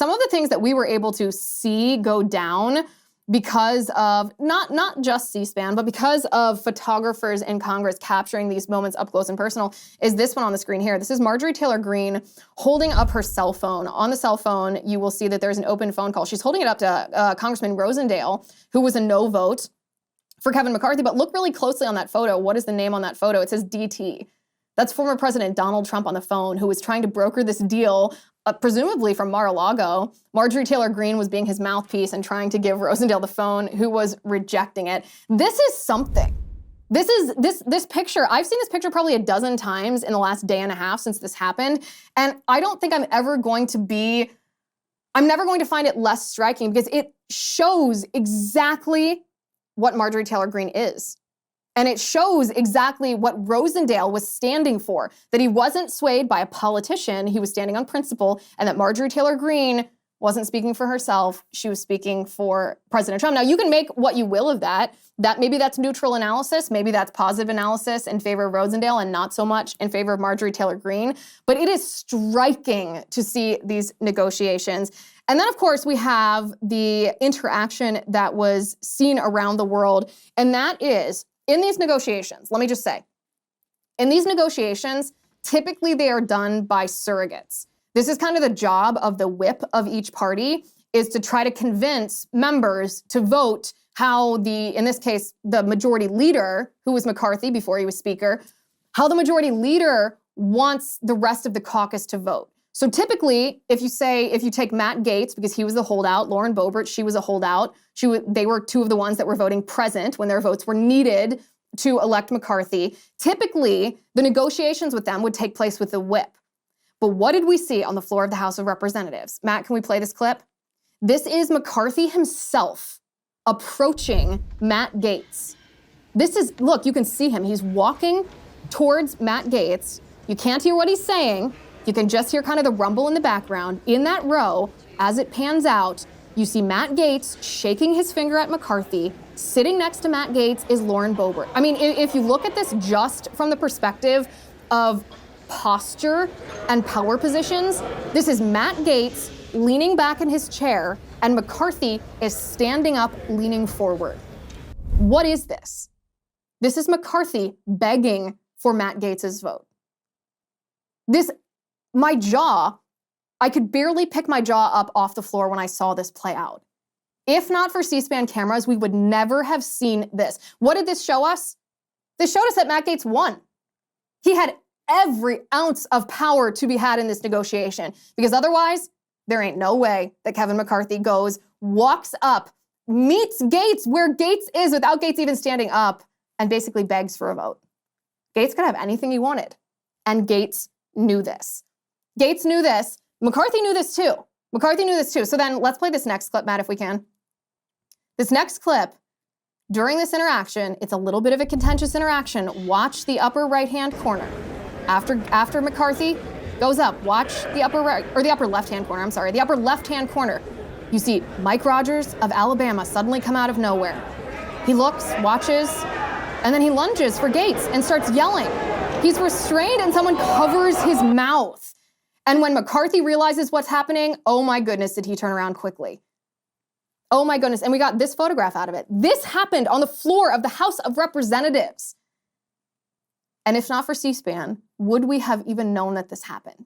some of the things that we were able to see go down because of not just C-SPAN, but because of photographers in Congress capturing these moments up close and personal, is this one on the screen here. This is Marjorie Taylor Greene holding up her cell phone. On the cell phone, you will see that there's an open phone call. She's holding it up to Congressman Rosendale, who was a no vote for Kevin McCarthy. But look really closely on that photo. What is the name on that photo? It says DT. That's former President Donald Trump on the phone, who was trying to broker this deal, presumably from Mar-a-Lago. Marjorie Taylor Greene was being his mouthpiece and trying to give Rosendale the phone, who was rejecting it. This is something. This picture, I've seen this picture probably a dozen times in the last day and a half since this happened. And I don't think I'm never going to find it less striking, because it shows exactly what Marjorie Taylor Greene is. And it shows exactly what Rosendale was standing for, that he wasn't swayed by a politician, he was standing on principle, and that Marjorie Taylor Greene wasn't speaking for herself, she was speaking for President Trump. Now, you can make what you will of that. Maybe that's neutral analysis, maybe that's positive analysis in favor of Rosendale and not so much in favor of Marjorie Taylor Greene. But it is striking to see these negotiations. And then, of course, we have the interaction that was seen around the world, and that is, in these negotiations, let me just say, in these negotiations, typically they are done by surrogates. This is kind of the job of the whip of each party, is to try to convince members to vote how in this case, the majority leader, who was McCarthy before he was speaker, how the majority leader wants the rest of the caucus to vote. So typically, if you take Matt Gaetz, because he was the holdout, Lauren Boebert, she was a holdout. They were two of the ones that were voting present when their votes were needed to elect McCarthy. Typically, the negotiations with them would take place with the whip. But what did we see on the floor of the House of Representatives? Matt, can we play this clip? This is McCarthy himself approaching Matt Gaetz. Look, you can see him. He's walking towards Matt Gaetz. You can't hear what he's saying. You can just hear kind of the rumble in the background. In that row, as it pans out, you see Matt Gaetz shaking his finger at McCarthy. Sitting next to Matt Gaetz is Lauren Boebert. I mean, if you look at this just from the perspective of posture and power positions, this is Matt Gaetz leaning back in his chair, and McCarthy is standing up, leaning forward. What is this? This is McCarthy begging for Matt Gaetz's vote. I could barely pick my jaw up off the floor when I saw this play out. If not for C-SPAN cameras, we would never have seen this. What did this show us? This showed us that Matt Gaetz won. He had every ounce of power to be had in this negotiation, because otherwise, there ain't no way that Kevin McCarthy walks up, meets Gaetz where Gaetz is without Gaetz even standing up, and basically begs for a vote. Gaetz could have anything he wanted, and Gaetz knew this. Gaetz knew this. McCarthy knew this too. So then let's play this next clip, Matt, if we can. This next clip, during this interaction, it's a little bit of a contentious interaction. Watch the upper right-hand corner. After McCarthy goes up, watch the upper left-hand corner. You see Mike Rogers of Alabama suddenly come out of nowhere. He looks, watches, and then he lunges for Gaetz and starts yelling. He's restrained and someone covers his mouth. And when McCarthy realizes what's happening, oh my goodness, did he turn around quickly. Oh my goodness, and we got this photograph out of it. This happened on the floor of the House of Representatives. And if not for C-SPAN, would we have even known that this happened?